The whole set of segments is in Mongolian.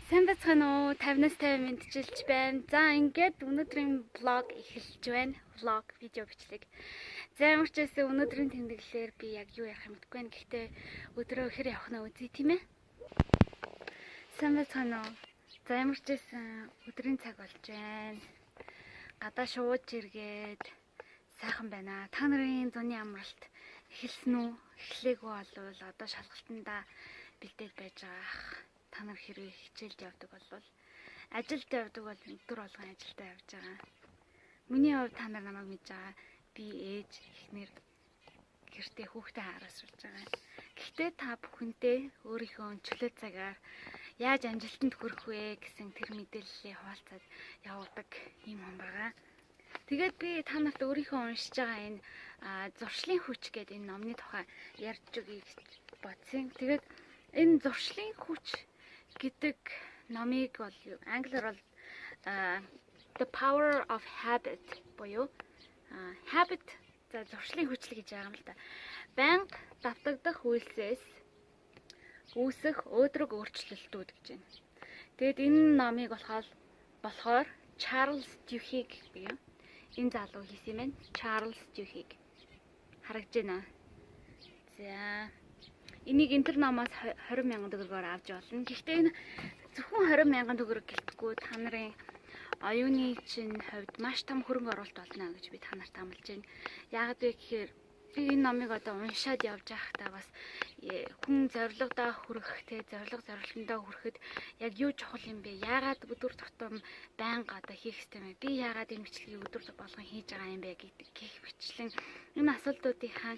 Сайн бацхан уу 50-аас 50 мэдчилж байна. За ингээд өнөөдрийн влог эхэлж байна. Влог видео бичлэг. За ямар ч байсан өнөөдрийн тэмдэглэлээр би яг юу ярих юм гэдэггүй байна. Гэхдээ өдрөө хэр явах нь үзье тийм ээ. Сайн бацхан уу. За ямар ч байсан өдрийн цаг болж байна. Гадаа шууж иргээд сайхан байна. Та нарын зуны амралт эхэлсэн үү? Эхлэегүй болвол одоо шалгалтандаа бэлдээд байж байгаа. Та нар хэрвээ хичээлд явдаг бол ажилд явдаг бол өдөр болгон ажилдаа явж байгаа. Миний хувьд та нар намайг мэдж байгаа. Би ээж, эхнэр, гэртээ хүүхдээ хараас сурж байгаа. Гэхдээ та бүхэнтэй өөрийнхөө чөлөө цагаар яаж амжилтанд хүрэх вэ гэсэн тэр мэдээллийг хуваалцаад явуулдаг юм байгаа. Тэгээд би та нарт өөрийнхөө уншиж байгаа энэ зуршлын хүч гэдэг энэ номны тухай ярьж өгье гэж бодсон. Тэгээд энэ зуршлын хүч гэдэг номыг бол англиар бол The Power of Habit буюу habit за зуршлын хүчил гэж байгаа юм л да. Банга давтагдах үйлсээс үүсэх өөдрөг өөрчлөлтүүд гэж байна. Тэгэд энэ номыг болохоор Чарлз Дюхиг буюу энэ залуу хийсэн юм байна. Чарлз Дюхиг харагдж байна. За энийг энэ номоос 20,000 төгрөгөөр авч болно. Гэхдээ энэ зөвхөн 20,000 төгрөг гэлтгүй та нарын оюуны чинь хувьд маш том хөрөнгө оруулалт болно гэж би та нарт амлаж байна. Яагаад вэ гэхээр би энэ номыг одоо уншаад явж байхдаа бас хүн зорилгодоо хүрэхэд зорилтондоо хүрэхэд яг юу чухал юм бэ? Яагаад өдөр тутам байнга одоо хийх ёстой юм бэ? Би яагаад энэ бичлэгийг өдөр болгон хийж байгаа юм бэ гэх мэтлэн энэ асуултуудын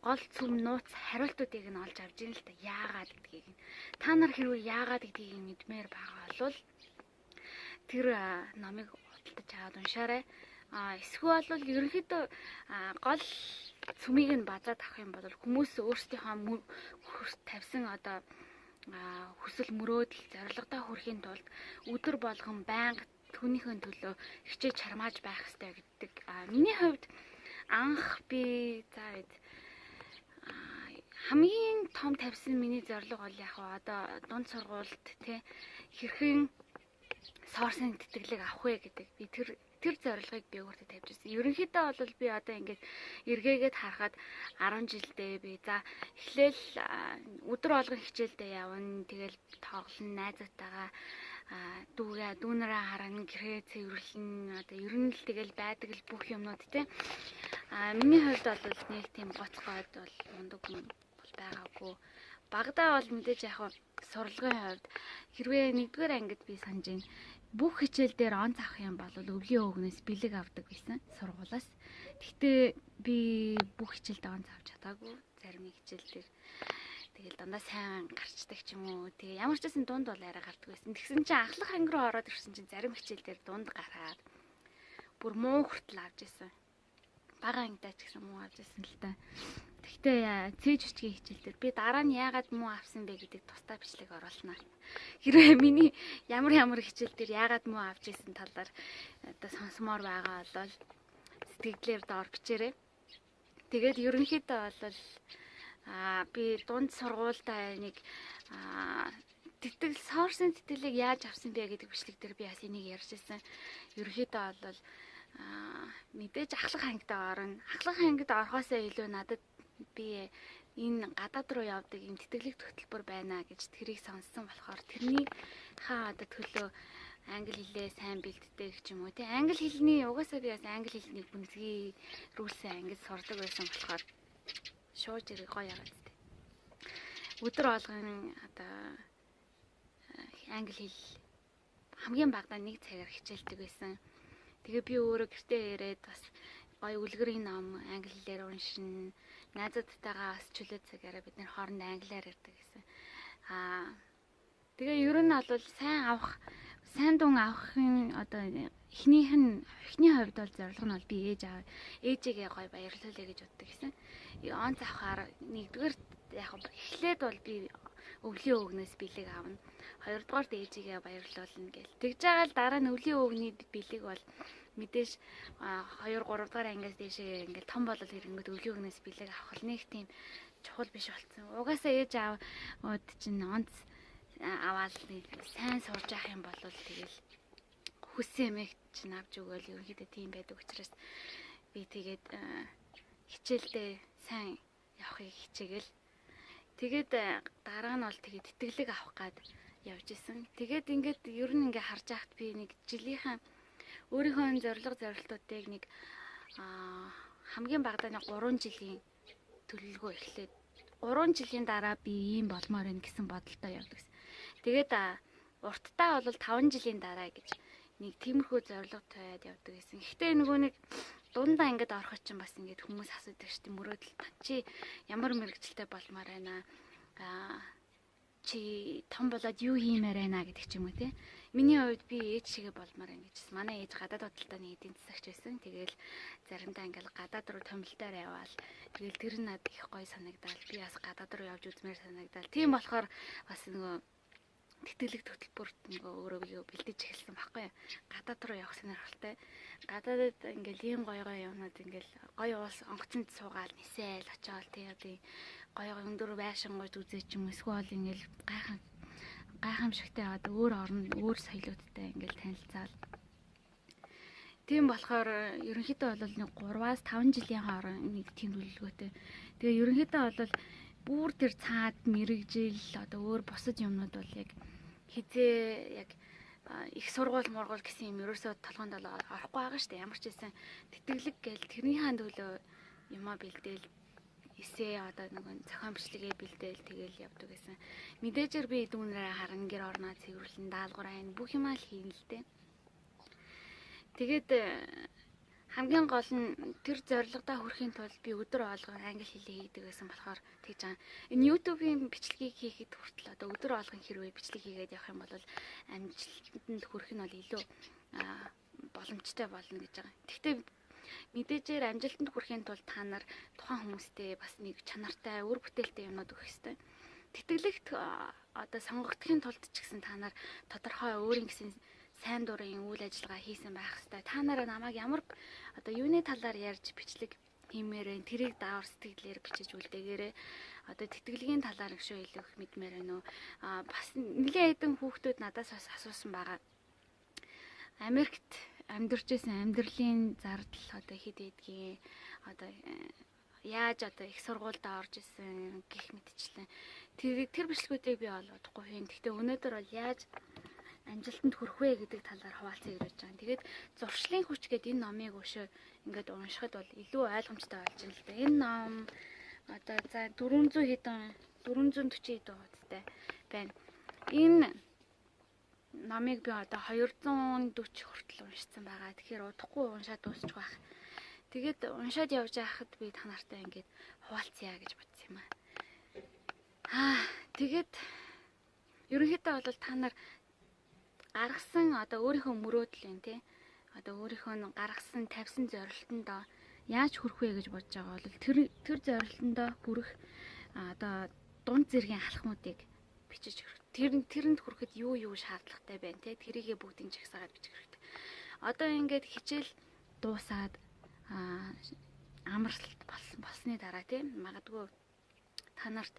гол цөм нууц хариултуудыг нь олж авч ийн л та. Яагаад гэдгийг нь. Та нар хэрвээ яагаад гэдгийг мэдмээр байгаа бол тэр номыг худалдаж аваад уншаарай. Эсвэл бол ерөнхийдөө гол цөмийг нь базаад авах юм бол хүмүүс өөрсдийнхөө тавьсан одоо хүсэл мөрөөдөл зорилгодоо хүрэхийн тулд өдөр болгон байнга түүнийхээ төлөө хичээж чармааж байх хэрэгтэй гэдэг. Миний хувьд анх би хамгийн том тавьсан миний зорилго бол яг одоо дунд сургуульд хэрхэн соорсын тэтгэлэг авах вэ гэдэг. Би тэр зорилгыг би өөртөө тавьж ирсэн. Ерөнхийдөө бол би одоо ингээд эргээгээд харахад 10 жилдээ би эхлээл өдөр болгон хичээлдээ явна. Тэгэл тоглоно, найзуудтайгаа дүүнэрээ харна, гэрээ цэвэрлэн одоо ер нь л тэгэл байдаг л бүх юмнууд тийм. Миний хувьд бол нэг тийм гоцгойд бол мундаг хүн бол байгаагүй. Багадаа бол мэдээж яг сурлагын хувьд хэрвээ 1-р ангид би санаж байна. Бүх хичээл дээр онц авах юм бол өвлийн өвгнөөс бэлэг авдаг байсан сургуулаас. Гэхдээ би бүх хичээлдээ онц авч чадаагүй. Зарим нэг хичээл дээр тэгэл дандаа сайн гарчдаг ч юм уу. Тэгээ ямар ч байсан дунд бол арай гардаг байсан. Тэгсэн чинь ахлах анги руу ороод ирсэн чинь зарим хичээл дээр дунд гараад бүр муу хүртэл авч ирсэн. Бага ангидаа ч гэсэн муу авч ирсэн л та. Гэхдээ цээж хүчгийн хичээл дээр би дараа нь яагаад муу авсан бэ гэдэг тусдаа бичлэг оруулна. Хэрвээ миний ямар хичээл дээр яагаад муу авч ирсэн талаар одоо сонсомоор байгаа бол сэтгэлээр доор бичээрэй. Тэгээд ерөнхийдөө бол би дунд сургуультай нэг соорсын тэтгэлэг яаж авсан бэ гэдэг бичлэг дээр би бас энийг ярьж ирсэн. Ерөнхийдөө бол мэдээж ахлах ангидаа орно. Ахлах ангид орохоосоо илүү надад би энэ гадаад руу явдаг юм тэтгэлэг хөтөлбөр байна гэж тэрийг сонссон болохоор тэрний одоо төлөө англи хэлээ сайн бэлддэг ч юм уу тий. Англи хэлний угаасаа би бас англи хэлний гүнзгий рүүлсэн ангид сурдаг байсан болохоор шууж ирэх гоё яагаад тий. Өдөр болгон одоо англи хэл хамгийн багадаа 1 цагаар хичээлдэг байсан. Тэгээ би өөрөө гэртээ ирээд бас гоё үлгэрийн ном англи хэлээр уншина. Найзуудтайгаа бас чөлөө цагаараа бид нэр хоорондоо англиар ярьдаг гэсэн. Тэгээ ер нь бол сайн дун авахын одоо эхний хувьд бол зорилго нь бол би ээжигээ гоё баярлуулъя гэж боддог гэсэн. Онц авахаар 1-р яг эхлээд бол би өвлийн өвгнөөс бэлэг авна. 2-дугаарт ээжигээ баярлуулна гэл. Тэгж байгаа л дараа нь өвлийн өвгний бэлэг бол мэдээж 2-3 дугаар ангиас дээшээ ингээл том болол хэрэгнгүүд өвлийн өвгнөөс бэлэг авах нэг тийм чухал биш болсон. Угаасаа ээж аавд чинь онц аваад сайн сурж явах юм бол тэгэл хүссэн юмэг чинь авч өгөөл ерөнхийдөө тийм байдаг учраас би тэгээд хичээлдээ сайн явахыг хичээгээл. Тэгээд дараа нь бол тэгээд тэтгэлэг авах гад явж исэн. Тэгээд ингээд ер нь ингээ харж байхад би нэг жилийнхэн өөрийнхөө зорилтуудыг нэг хамгийн багадаа нэг 3 жилийн төлөвлөгөө эхлээд 3 жилийн дараа би ийм болмоор байна гэсэн бодолтой явдаг. Тэгээд урттаа бол 5 жилийн дараа гэж нэг тиймэрхүү зорилго тавиад явдаг гэсэн. Гэхдээ нөгөө нэг дундаа ингээд ороход чинь бас ингээд хүмүүс асуудаг шүү дээ. Мөрөөдөл чи ямар мэрэгчлээ болмоор байна чи том болоод юу хиймээр байна гэдэг ч юм уу те. Миний хувьд би ээж шигээ болмоор байна гэж. Манай ээж гадаад худалдааны эдийн засагч байсан. Тэгэл заримдаа ингээл гадаад руу томилдоор яваал. Тэгэл тэр нь надад их гоё санагдал. Би бас гадаад руу явж үзмээр санагдал. Тийм болохоор бас нөгөө тэтгэлэг хөтөлбөрт нөгөө өөрөө бэлдэж эхэлсэн байхгүй юу. Гадаад руу явах сонирхолтой. Гадаадд ингээл ийм гоё юмнууд ингээл гоё уус онгоцонд суугаал нисээл очиол тийм гоё өндөр байшингууд үзээ ч юм эсвэл ингээл гайхамшигтай яваад өөр орн өөр соёлоодтай ингээл танилцаал. Тийм болохоор ерөнхийдөө бол нэг 3-аас 5 жилийн хооронд нэг тийм төлөвлөгөөтэй. Тэгээ ерөнхийдөө бол бүр тэр цаад мэрэгжил одоо өөр бусад юмнууд бол яг хизээ яг их сургууль мургуул гэсэн юм ерөөсөө толгоонд бол орохгүй байгаа шүү дээ. Ямар ч байсан тэтгэлэг гээл тэрнийхээ төлөө юмаа бэлдээл эсээ одоо нэг зохион бичлэгээ бэлдээл тэгэл явдаг гэсэн. Мэдээжэр би дүүнрээ харан гэр орноо цэвэрлэн даалгавар айн бүх юмаа л хийн л дээ. Тэгээд хамгийн гол нь тэр зорилгодоо хүрэхин тулд би өдөр болгон англи хэлээ хийдэг байсан болохоор тэгж байгаа. Энэ YouTube-ийн бичлэгийг хийхэд хүртэл одоо өдөр болгон хэрвээ бичлэг хийгээд явах юм бол амжилтанд хүрэх нь бол илүү боломжтой болно гэж байгаа. Гэхдээ мэдээжээр амжилтанд хүрэхин тулд та нар тухайн хүмүүстэй бас нэг чанартай, үр бүтээлтэй юмнууд өгөх ёстой. Тэтгэлэгт одоо сонгогдохын тулд ч гэсэн та нар тодорхой өөрийн гэсэн сайн дурын үйл ажиллагаа хийсэн байх хэрэгтэй. Та нараа намайг ямар одоо юуны талаар ярьж бичлэг хиймээр вэ? Тэрийг даавар сэтгэлээр бичиж үлдээгээрээ одоо тэтгэлгийн талаар их шүү илүү их мэдмээр байна уу? Бас нэлээд хэдэн хүүхдүүд надаас бас асуусан байгаа. Америкт амьдарч байсан амьдралын зардал одоо хэд хэдгийн одоо яаж одоо их сургуульд орж исэн гэх мэтчлэн тэр бичлэгүүдийг би олоодохгүй юм. Гэхдээ өнөөдөр бол яаж амжилтанд хүрэх вэ гэдэг талаар хуваалцъя гэж байна. Тэгээд зуршлын хүч гэдэг энэ номыг өшөө ингээд уншихад бол илүү ойлгомжтой болж байна л да. Энэ ном одоо за 440 хэдэн хуудастай байна. Энэ номыг би одоо 240 хүртэл уншсан байгаа. Тэгэхээр удахгүй уншаад дуусчих байх. Тэгээд уншаад явж байхад би та нартай ингээд хуваалцъя гэж бодсон юм аа. Тэгээд ерөнхийдөө бол та нар гаргасан одоо өөрийнхөө мөрөөдлийн тий одоо өөрийнхөө гаргасан тавьсан зорилтондоо яаж хүрэх вэ гэж бодож байгаа бол тэр зорилтондоо хүрэх одоо дунд зэргийн алхмуудыг бичиж тэрэнд хүрэхэд юу шаардлагатай байна тий тэрийгээ бүгдийг жагсаагаад бичих хэрэгтэй. Одоо ингээд хичээл дуусаад амралт болсны дараа тий магадгүй та нарт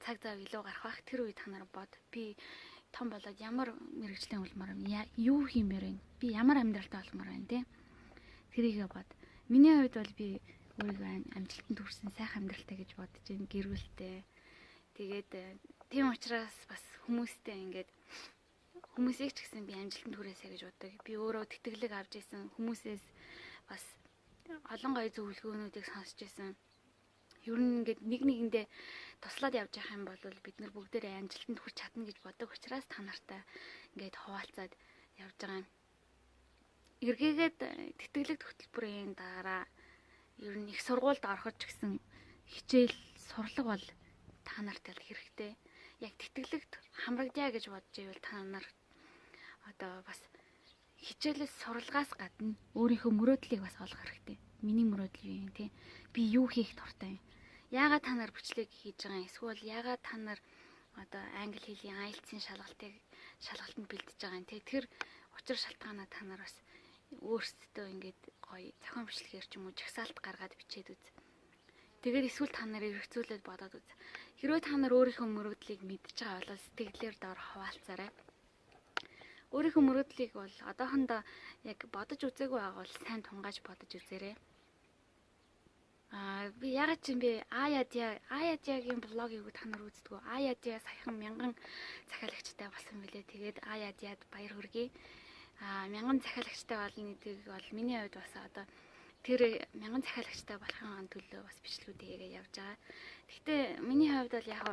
цаг зав илүү гарах бах тэр үе та нар бод би том болоод ямар мэрэгжлийн улмаар юу хиймээр байна? Би ямар амьдралтай болмоор байна те? Тэрийгээ бод. Миний хувьд бол би өөрийгөө амжилтанд хүрсэн сайхан амьдралтай гэж бодож байна. Гэрүүлтэй. Тэгээд тийм учраас бас хүмүүстэй ингээд хүмүүсийг ч гэсэн би амжилтанд хүрээсэй гэж боддог. Би өөрөө тэтгэлэг авч исэн хүмүүсээс бас олон гоё зөвлөгөөнүүдийг сонсч исэн. Ер нь ингээд нэг нэгэндээ туслаад явж явах юм бол бид нар бүгдээрээ амжилтанд хүрч чадна гэж боддог учраас та нартай ингээд хуваалцаад явж байгаа юм. Эргээгээд тэтгэлэг хөтөлбөрийн дараа ер нь их сургуульд ороход ч гэсэн хичээл сурлага бол та нарт л хэрэгтэй. Яг тэтгэлэгт хамрагдъя гэж бодож ивэл та нар одоо бас хичээлээс сурлагаас гадна өөрийнхөө мөрөөдлийг бас олох хэрэгтэй. Миний мөрөөдөл юу юм те? Би юу хийх дуртай юм? Яагаад та нар бичлэг хийж байгаа юм? Эсвэл яагаад та нар одоо англи хэлний IELTS-ийн шалгалтанд бэлдэж байгаа юм те? Тэр учир шалтгаанаа та нар бас өөрсдөө ингээд гоё зохион бичлэгээр ч юм уу жагсаалт гаргаад бичээд үз. Тэгээд эсвэл та нарыг хэрэгцүүлээд бодоод үз. Хэрвээ та нар өөрийнхөө мөрөөдлийг мэдж байгаа бол сэтгэлээр доор хаваалцаарай. Өөрийнхөө мөрөөдлийг бол одоохондоо яг бодож үзээгүй байгаа бол сайн тунгааж бодож үзээрэй. Би ягаад ч юм бэ Аяадягийн блогийг та нар үздэг үү? Аяадя саяхан 1000 захиалагчтай болсон мөлий. Тэгээд Аяадяд баяр хүргэе. 1000 захиалагчтай болно гэдгийг бол миний хувьд бас одоо тэр 1000 захиалагчтай болохын төлөө бас бичлэгүүд хийгээ явж байгаа. Гэхдээ миний хувьд бол яг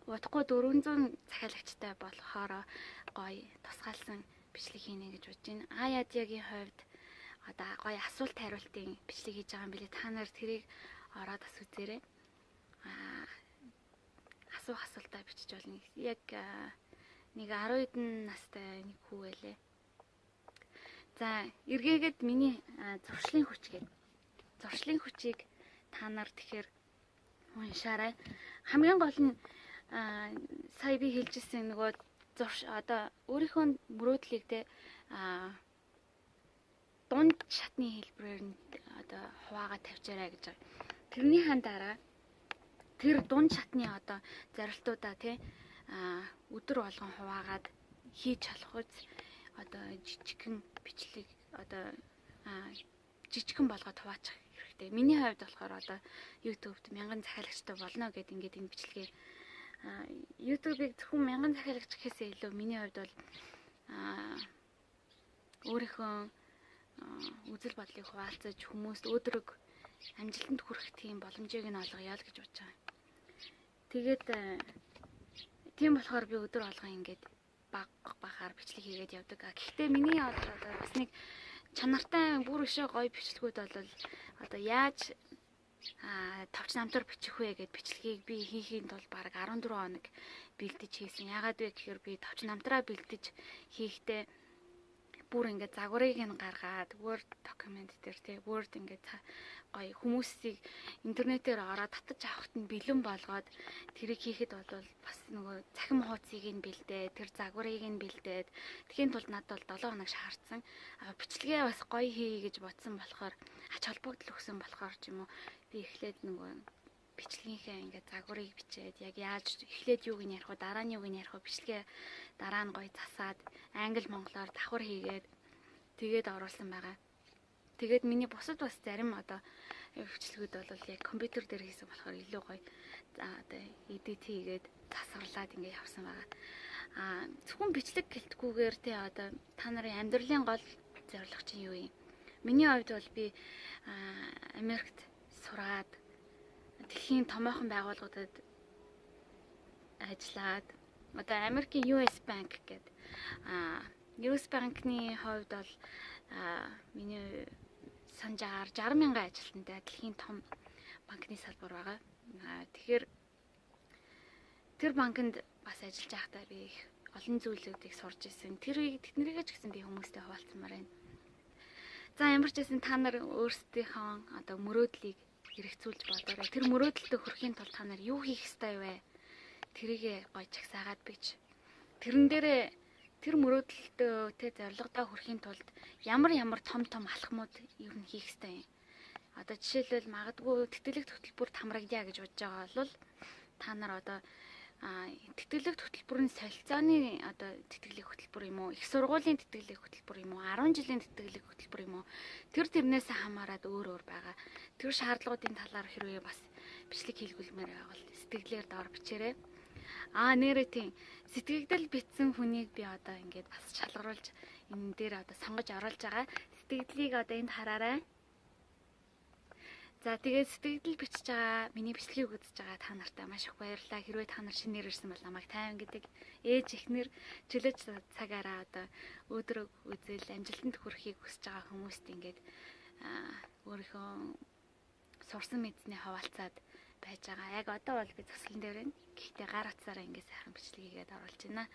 удахгүй 400 захиалагчтай болохоор гоё тусгаалсан бичлэг хийнэ гэж бодож байна. Аяадягийн хувьд одоо гоё асуулт хариултын бичлэг хийж байгаа юм билээ. Та нар тэрийг ороод бас үзээрэй. Асуултаа бичиж болно. Яг нэг 10 хэдэн настай нэг хүү байлээ. За, эргээгээд миний зуршлын хүчийг та нар тэгэхээр уншаарай. Хамгийн гол нь сая би хэлжсэн нөгөө одоо өөрийнхөө мөрөөдлийг те дунд шатны хэлбэрээр нь одоо хуваагаад тавьчаарай гэж байгаа. Тэрнийхэн дараа тэр дунд шатны одоо зорилтуудаа тий өдөр болгон хуваагаад хийж болох үз одоо жижигхэн бичлэг одоо жижигхэн болгоод хуваачих хэрэгтэй. Миний хувьд болохоор одоо YouTube-д 1000 захиалагчтай болно гэдээ ингээд энэ бичлэгээ YouTube-ыг зөвхөн 1000 захиалагч гэхээсээ илүү миний хувьд бол өөрийнхөө үзэл бодлыг хуваалцаж хүмүүст өдрөг амжилтанд хүрэх тийм боломжийг нь олгоё л гэж бодож байгаа. Тэгээд тийм болохоор би өдөр болгон ингээд багаар бичлэг хийгээд явдаг. Гэхдээ миний одоо бас нэг чанартай бүр өшөө гоё бичлэгүүд бол одоо яаж товч намтар бичих вэ гэд бичлэгийг би хийхийн тулд баг 14 хоног бэлдэж хийсэн. Яагаад вэ гэхээр би товч намтраа бэлдэж хийхдээ бүр ингээд загварыг нь гаргаад Word document дээр тий Word ингээд гоё хүмүүсийг интернетээр ороод татаж авахт нь бэлэн болгоод тэрийг хийхэд бол бас нөгөө цахим хуудсыг нь бэлдээ, тэр загварыг нь бэлдээд тэгхийн тулд надад бол 7 хоног шаардсан. Бичлэгээ бас гоё хий гэж бодсон болохоор ач холбогдол өгсөн болохоор ч юм уу би эхлээд нөгөө бичлэгийнхээ ингээд загварыг бичээд яг яаж эхлээд юуг нь ярих вэ, дараа нь юуг нь ярих вэ, бичлэгээ дараа нь гоё засаад англи монголоор давхар хийгээд тэгээд оруулсан байгаа. Тэгээд миний бусад бас зарим одоо бичлэгүүд бол яг компьютер дээр хийсэн болохоор илүү гоё одоо эдит хийгээд засварлаад ингээд явсан байгаа. Зөвхөн бичлэг гэлтгүүгээр те одоо та нарын амьдралын гол зорилго чинь юу юм? Миний хувьд бол би Америкт сураад дэлхийн томоохон байгууллагуудад ажиллаад одоо Америкийн US Bank гэдэг US Bank-ны хувьд бол миний санджаар 60,000 ажилтнтай дэлхийн том банкны салбар байгаа. Тэгэхээр тэр банкнд бас ажиллаж байхдаа би их олон зүйлүүдийг сурж ирсэн. Тэднэрийг ч гэсэн би хүмүүстэй хуваалцмаар байна. За ямар ч байсан та нар өөрсдийнхөө одоо мөрөөдлийг хэрэгцүүлж бодоорой. Тэр мөрөөдөлтөд хүрэхийн тулд та нар юу хийх ёстой вэ? Тэрийг гоё чагсаагаад бич. Тэрэн дээрээ тэр мөрөөдөлтөө тэ зорилгодоо хүрэхийн тулд ямар том алхмууд ер нь хийх ёстой юм. Одоо жишээлбэл магадгүй тэтгэлэг хөтөлбөрт хамрагдъя гэж бодож байгаа бол та нар одоо тэтгэлэг хөтөлбөрийн солилцооны одоо тэтгэлэг хөтөлбөр юм уу, их сургуулийн тэтгэлэг хөтөлбөр юм уу, 10 жилийн тэтгэлэг хөтөлбөр юм уу, тэрнээс хамаарат өөр байгаа. Тэр шаардлагуудын талаар хэрвээ бас бичлэг хийлгүүлмээр байвал сэтгэлээр доор бичээрэй. Нэрээ тийм сэтгэгдэл битсэн хүнийг би одоо ингээд бас шалгаруулж энэ дээр одоо сонгож оруулж байгаа. Сэтгэгдлийг одоо энд хараарай. За тэгээд сэтгэгдэл бичиж байгаа, миний бичлэгийг үзэж байгаа та нартай маш их баярлалаа. Хэрвээ та нар шинээр ирсэн бол намайг тайван гэдэг ээж эхнэр чөлөөж цагаараа одоо өдрөг үзэл амжилтанд хүрэхийг хүсэж байгаа хүмүүст ингээд өөрийнхөө сурсан мэдсний хаваалцаад байж байгаа. Яг одоо бол би цослон дээр байна. Гэхдээ гар утсаараа ингээд сайхан бичлэг хийгээд оруулж байна.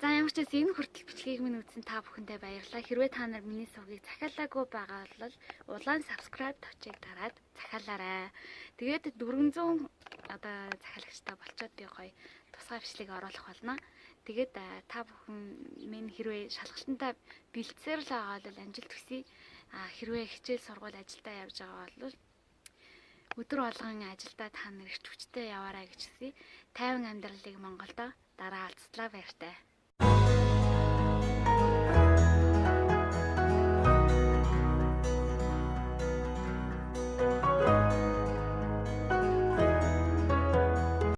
За ямар ч гэсэн энэ хүртэл бичлэгийг минь үзсэн та бүхэндээ баярлалаа. Хэрвээ та нар миний сувгийг захиалаагүй байгаа бол улаан subscribe тавчийг дараад захиалаарай. Тэгээд 400 одоо захиалагчтай болчоод би гоё тусгай бичлэг оруулах болно. Тэгээд та бүхэн минь хэрвээ шалгалтандаа бэлдсээр л байгаа бол амжилт хүсье. Хэрвээ хичээл сургууль ажилдаа явж байгаа бол Өдөр болгон ажилдаа та нар их хүчтэй яваарай гэж хүсье. Тайван амьдралыг Монголдо дараа алдцлаа баяртай.